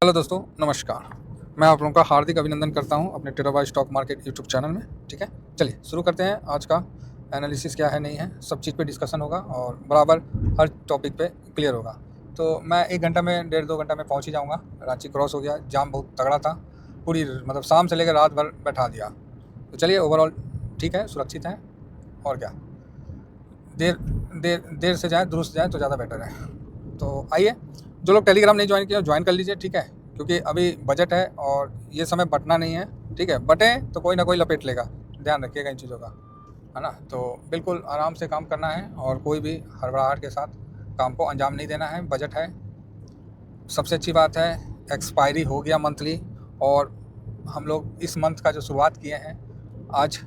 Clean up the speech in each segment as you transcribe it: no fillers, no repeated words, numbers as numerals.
Hello दोस्तों, नमस्कार। मैं आप लोगों का हार्दिक अभिनंदन करता हूं अपने टेराबाई स्टॉक मार्केट यूट्यूब चैनल में। ठीक है, चलिए शुरू करते हैं। आज का एनालिसिस क्या है, नहीं है, सब चीज़ पे डिस्कशन होगा और बराबर हर टॉपिक पे क्लियर होगा। तो मैं 1 घंटा में, 1.5-2 घंटा में पहुंच ही जाऊंगा। रांची क्रॉस हो गया, जाम बहुत तगड़ा था, पूरी मतलब शाम से लेकर रात भर बैठा दिया। तो चलिए, ओवरऑल ठीक है, सुरक्षित है और क्या। देर देर से जाए, दुरुस्त जाए तो ज़्यादा बेटर है। तो आइए, जो लोग टेलीग्राम नहीं ज्वाइन किया ज्वाइन कर लीजिए। ठीक है, क्योंकि अभी बजट है और ये समय बटना नहीं है। ठीक है, बटे तो कोई ना कोई लपेट लेगा, ध्यान रखिएगा इन चीज़ों का, है ना। तो बिल्कुल आराम से काम करना है और कोई भी हड़बड़ाहट के साथ काम को अंजाम नहीं देना है। बजट है, सबसे अच्छी बात है। एक्सपायरी हो गया मंथली, और हम लोग इस मंथ का जो शुरुआत किए हैं आज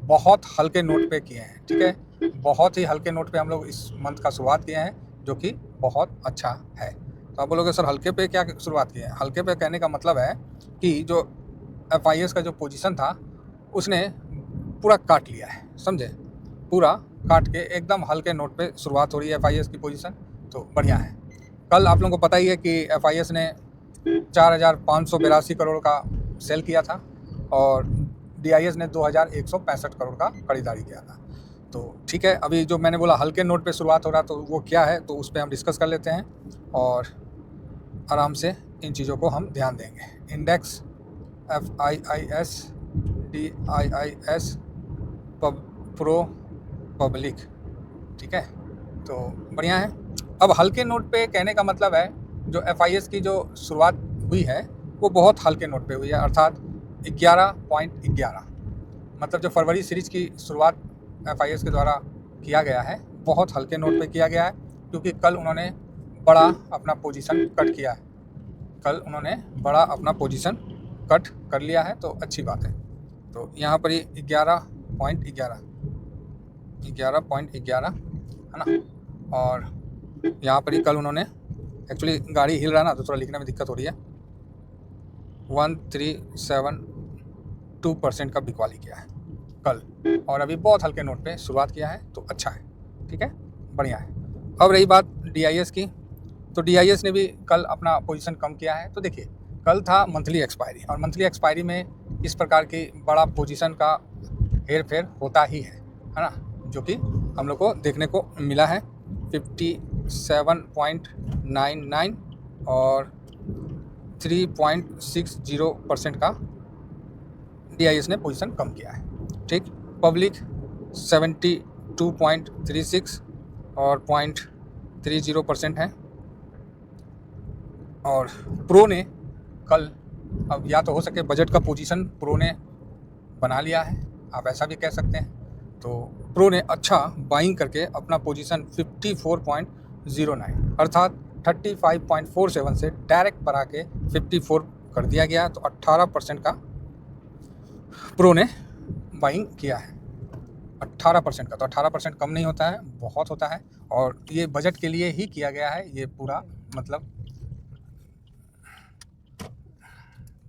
बहुत हल्के नोट पे किए हैं। ठीक है, बहुत ही हल्के नोट पे हम लोग इस मंथ का शुरुआत किए हैं, जो कि बहुत अच्छा है। तो आप बोलोगे सर हल्के पे क्या शुरुआत की है? हल्के पे कहने का मतलब है कि जो एफ का जो पोजीशन था उसने पूरा काट लिया है, समझे। पूरा काट के एकदम हल्के नोट पे शुरुआत हो रही है एफ की पोजीशन, तो बढ़िया है। कल आप लोगों को पता ही है कि एफ ने 4,582 करोड़ का सेल किया था और डी ने 2,165 करोड़ का खरीदारी किया था। तो ठीक है, अभी जो मैंने बोला हल्के नोट पे शुरुआत हो रहा, तो वो क्या है तो उस पर हम डिस्कस कर लेते हैं और आराम से इन चीज़ों को हम ध्यान देंगे। Index FIIS DIIS pro public, ठीक है, तो बढ़िया है। अब हल्के नोट पे कहने का मतलब है जो एफ की जो शुरुआत हुई है वो बहुत हल्के नोट पे हुई है, अर्थात 11.11। मतलब जो फरवरी सीरीज की शुरुआत एफ के द्वारा किया गया है बहुत हल्के नोट पे किया गया है, क्योंकि कल उन्होंने बड़ा अपना पोजीशन कट किया है। कल उन्होंने बड़ा अपना पोजीशन कट कर लिया है, तो अच्छी बात है। तो यहाँ पर ही 11.11 है ना। और यहाँ पर ही कल उन्होंने, एक्चुअली गाड़ी हिल रहा है ना तो थोड़ा लिखने में दिक्कत हो रही है, 1372% का बिकवाली किया है कल, और अभी बहुत हल्के नोट पे शुरुआत किया है, तो अच्छा है। ठीक है, बढ़िया है। अब रही बात DIS की, तो DIS ने भी कल अपना पोजीशन कम किया है। तो देखिए, कल था मंथली एक्सपायरी, और मंथली एक्सपायरी में इस प्रकार की बड़ा पोजीशन का हेर फेर होता ही है ना, जो कि हम लोग को देखने को मिला है। 57.99 और 3.60% का DIS ने पोजीशन कम किया है। ठीक, पब्लिक 72.36 और 0.30% है। और प्रो ने कल, अब या तो हो सके बजट का पोजीशन प्रो ने बना लिया है, आप ऐसा भी कह सकते हैं। तो प्रो ने अच्छा बाइंग करके अपना पोजीशन 54.09 अर्थात 35.47 से डायरेक्ट पर आके 54 कर दिया गया। तो 18% का प्रो ने बाइंग किया है। 18% का, तो 18% कम नहीं होता है, बहुत होता है। और ये बजट के लिए ही किया गया है, ये पूरा मतलब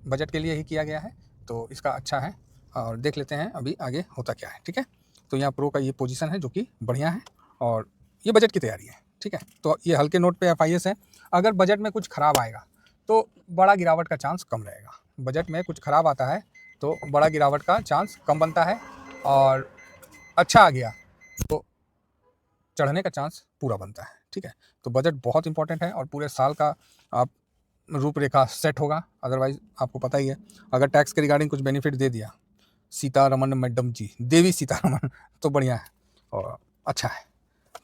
बजट के लिए ही किया गया है, तो इसका अच्छा है। और देख लेते हैं अभी आगे होता क्या है। ठीक है, तो यहाँ प्रो का ये पोजीशन है जो कि बढ़िया है, और ये बजट की तैयारी है। ठीक है, तो ये हल्के नोट पे एफ है। अगर बजट में कुछ खराब आएगा तो बड़ा गिरावट का चांस कम रहेगा। बजट में कुछ खराब आता है तो बड़ा गिरावट का चांस कम बनता है, और अच्छा आ गया तो चढ़ने का चांस पूरा बनता है। ठीक है, तो बजट बहुत इंपॉर्टेंट है और पूरे साल का आप रूपरेखा सेट होगा। अदरवाइज आपको पता ही है, अगर टैक्स के रिगार्डिंग कुछ बेनिफिट दे दिया सीतारमन मैडम जी, देवी सीतारमन, तो बढ़िया है और अच्छा है।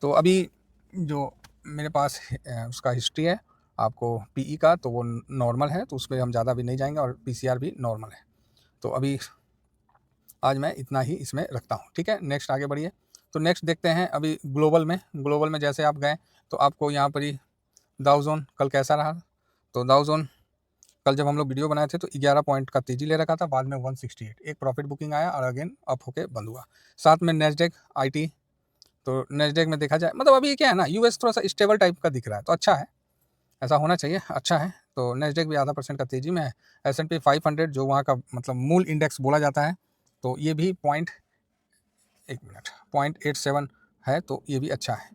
तो अभी जो मेरे पास उसका हिस्ट्री है आपको पीई का, तो वो नॉर्मल है, तो उसमें हम ज़्यादा भी नहीं जाएंगे, और पीसीआर भी नॉर्मल है। तो अभी आज मैं इतना ही इसमें रखता हूँ। ठीक है, नेक्स्ट आगे बढ़िए। तो नेक्स्ट देखते हैं अभी ग्लोबल में जैसे आप गए तो आपको यहाँ पर ही दाउ जोन कल कैसा रहा। तो दाउ जोन कल जब हम लोग वीडियो बनाए थे तो 11 पॉइंट का तेजी ले रखा था, बाद में 168 एक प्रॉफिट बुकिंग आया और अगेन अप होके बंद हुआ। साथ में नेस्डेक आईटी, तो नेस्डेक में देखा जाए मतलब अभी क्या है ना, यूएस थोड़ा सा स्टेबल टाइप का दिख रहा है, तो अच्छा है, ऐसा होना चाहिए, अच्छा है। तो नेस्डेक भी आधा % का तेजी में है। S&P 500 जो वहाँ का मतलब मूल इंडेक्स बोला जाता है, तो ये भी 0.87 है, तो ये भी अच्छा है।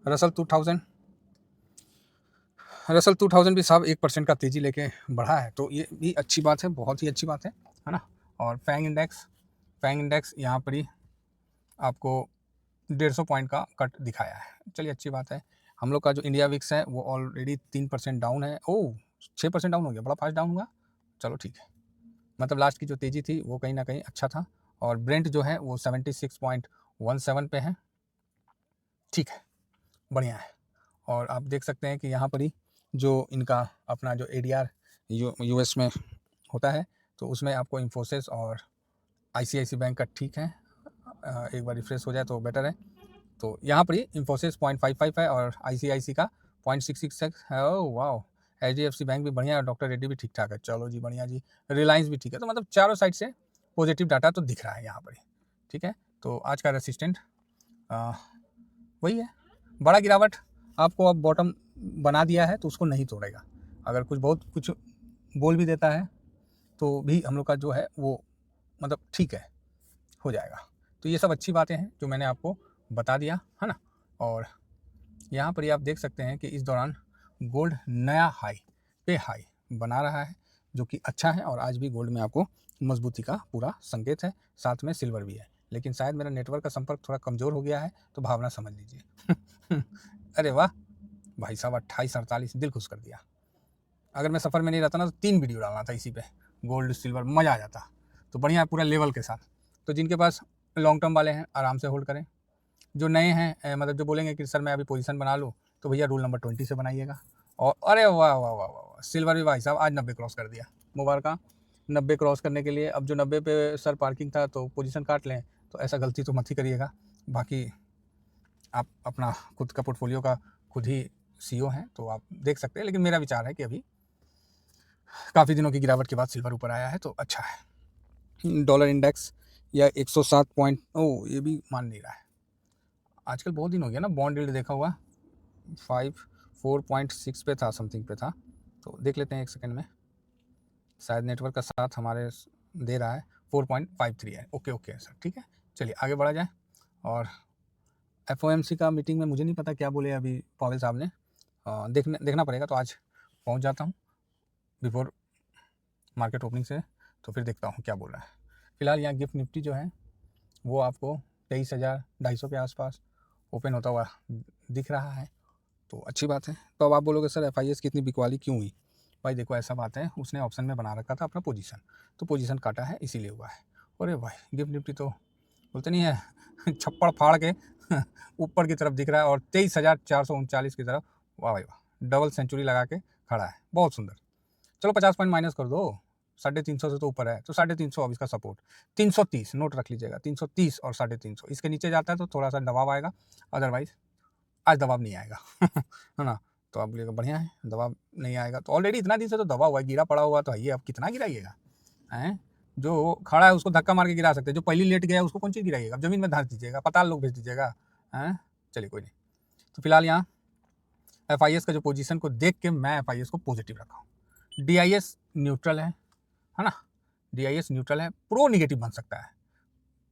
रसल 2000 रसल 2000 भी साहब 1% का तेज़ी लेके बढ़ा है, तो ये भी अच्छी बात है, बहुत ही अच्छी बात है ना। और फैंग इंडेक्स यहाँ पर ही आपको 150 पॉइंट का कट दिखाया है। चलिए अच्छी बात है। हम लोग का जो इंडिया विक्स है वो ऑलरेडी 3% डाउन है। ओह 6% डाउन हो गया, बड़ा फास्ट डाउन हुआ। चलो ठीक है, मतलब लास्ट की जो तेज़ी थी वो कहीं ना कहीं अच्छा था। और ब्रेंट जो है वो 76.17 पे है, ठीक है, बढ़िया है। और आप देख सकते हैं कि यहाँ पर ही जो इनका अपना जो ADR US में होता है, तो उसमें आपको इन्फोसिस और ICICI बैंक का ठीक है। एक बार रिफ्रेश हो जाए तो बेटर है। तो यहाँ पर ही इन्फोसिस 0.55 है और ICICI का 0.66 है। ओह वाह, HDFC बैंक भी बढ़िया है, डॉक्टर रेड्डी भी ठीक ठाक है। चलो जी बढ़िया जी, रिलायंस भी ठीक है। तो मतलब चारों साइड से पॉजिटिव डाटा तो दिख रहा है यहाँ पर ही, ठीक है। तो आज का रेसिस्टेंट वही है, बड़ा गिरावट आपको अब बॉटम बना दिया है तो उसको नहीं तोड़ेगा। अगर कुछ बोल भी देता है तो भी हम लोग का जो है वो मतलब ठीक है, हो जाएगा। तो ये सब अच्छी बातें हैं जो मैंने आपको बता दिया है ना। और यहाँ पर ही आप देख सकते हैं कि इस दौरान गोल्ड नया हाई बना रहा है, जो कि अच्छा है। और आज भी गोल्ड में आपको मजबूती का पूरा संकेत है, साथ में सिल्वर भी है। लेकिन शायद मेरा नेटवर्क का संपर्क थोड़ा कमज़ोर हो गया है, तो भावना समझ लीजिए। अरे वाह भाई साहब, 28-48 दिल खुश कर दिया। अगर मैं सफ़र में नहीं रहता ना तो 3 वीडियो डालना था इसी पे, गोल्ड सिल्वर, मज़ा आ जाता। तो बढ़िया है, पूरा लेवल के साथ। तो जिनके पास लॉन्ग टर्म वाले हैं आराम से होल्ड करें। जो नए हैं मतलब जो बोलेंगे कि सर मैं अभी पोजीशन बना लूँ, तो भैया रूल नंबर 20 से बनाइएगा। और अरे वाह वाह वाह वाह वाह, सिल्वर भी भाई साहब आज 90 क्रॉस कर दिया, मुबारक। 90 क्रॉस करने के लिए अब जो 90 पे सर पार्किंग था तो पोजीशन काट लें, तो ऐसा गलती तो मत ही करिएगा। बाकी आप अपना खुद का पोर्टफोलियो का खुद ही CEO हैं, तो आप देख सकते हैं। लेकिन मेरा विचार है कि अभी काफ़ी दिनों की गिरावट के बाद सिल्वर ऊपर आया है, तो अच्छा है। डॉलर इंडेक्स या 107 पॉइंट, ओ ये भी मान नहीं रहा है। आजकल बहुत दिन हो गया ना बॉन्ड यील्ड देखा हुआ, 4.6 पे था, समथिंग पे था। तो देख लेते हैं एक सेकंड में, शायद नेटवर्क का साथ हमारे दे रहा है। 4.53 है, ओके ओके सर, ठीक है। चलिए आगे बढ़ा जाए। और FOMC का मीटिंग में मुझे नहीं पता क्या बोले अभी पावेल साहब ने, देखना पड़ेगा। तो आज पहुंच जाता हूं बिफोर मार्केट ओपनिंग से, तो फिर देखता हूं क्या बोल रहा है। फिलहाल यहाँ गिफ्ट निफ्टी जो है वो आपको 23,250 के आसपास ओपन होता हुआ दिख रहा है, तो अच्छी बात है। तो अब आप बोलोगे सर FIS की इतनी बिकवाली क्यों हुई? भाई देखो ऐसा बात है, उसने ऑप्शन में बना रखा था अपना पोजीशन, तो पोजीशन काटा है इसीलिए हुआ है। अरे भाई गिफ्ट निफ्टी तो बोलते नहीं है छप्पड़ फाड़ के ऊपर की तरफ दिख रहा है, और 23,439 की तरफ, वाह भाई वाह, डबल सेंचुरी लगा के खड़ा है, बहुत सुंदर। चलो 50 पॉइंट माइनस कर दो, 350 से तो ऊपर है, तो 350 अब इसका सपोर्ट 330 नोट रख लीजिएगा, 330 और 350 इसके नीचे जाता है तो थोड़ा सा दबाव आएगा, अदरवाइज आज दबाव नहीं आएगा। है ना। तो आप बोलिएगा बढ़िया है, दबाव नहीं आएगा तो ऑलरेडी इतना दिन से तो दबा हुआ है, गिरा पड़ा हुआ तो है ये, अब कितना गिराइएगा हैं? जो खड़ा है उसको धक्का मार के गिरा सकते हैं, जो पहली लेट गया उसको कौन चीज़ गिराइएगा? अब जमीन में धंस दीजिएगा, पताल लोग भेज दीजिएगा हैं। चलिए कोई नहीं। तो फिलहाल यहाँ FIS का जो पोजीशन को देख के मैं FIS को पॉजिटिव रखा हूँ। DIS न्यूट्रल है ना, DIS न्यूट्रल है, प्रो निगेटिव बन सकता है,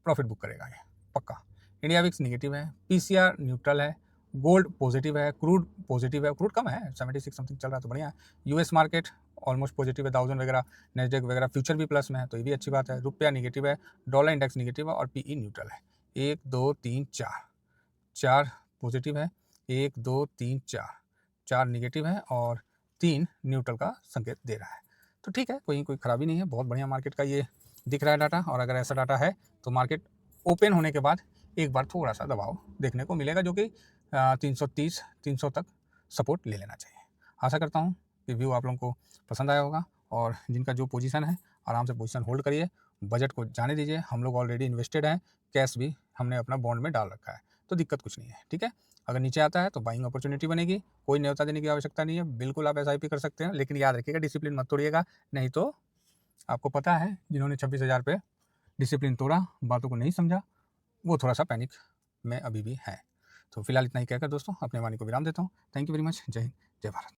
प्रॉफिट बुक करेगा ये पक्का। इंडिया विक्स निगेटिव है, PCR न्यूट्रल है, गोल्ड पॉजिटिव है, क्रूड पॉजिटिव है, क्रूड कम है 76 समथिंग चल रहा है तो बढ़िया है। US मार्केट ऑलमोस्ट पॉजिटिव है, 1000 वगैरह नेस्डेक वगैरह फ्यूचर भी प्लस में है, तो ये भी अच्छी बात है। रुपया निगेटिव है, डॉलर इंडेक्स निगेटिव है और PE न्यूट्रल है। 1 2 3 4 पॉजिटिव है, 1 2 3 4 निगेटिव है और 3 न्यूट्रल का संकेत दे रहा है। तो ठीक है, कोई खराबी नहीं है, बहुत बढ़िया मार्केट का ये दिख रहा है डाटा। और अगर ऐसा डाटा है तो मार्केट ओपन होने के बाद एक बार थोड़ा सा दबाव देखने को मिलेगा, जो कि 330-300 तक सपोर्ट ले लेना चाहिए। आशा करता हूँ कि व्यू आप लोगों को पसंद आया होगा, और जिनका जो पोजीशन है आराम से पोजीशन होल्ड करिए, बजट को जाने दीजिए। हम लोग ऑलरेडी इन्वेस्टेड हैं, कैश भी हमने अपना बॉन्ड में डाल रखा है, तो दिक्कत कुछ नहीं है, ठीक है। अगर नीचे आता है तो बाइंग अपॉर्चुनिटी बनेगी, कोई न्योता देने की आवश्यकता नहीं है, बिल्कुल आप SIP कर सकते हैं। लेकिन याद रखिएगा डिसिप्लिन मत तोड़िएगा, नहीं तो आपको पता है जिन्होंने 26,000 पे डिसिप्लिन तोड़ा, बातों को नहीं समझा, वो थोड़ा सा पैनिक में अभी भी है। तो फिलहाल इतना ही कहकर दोस्तों अपने वाणी को विराम देता हूँ। Thank you very much. जय हिंद, जय भारत।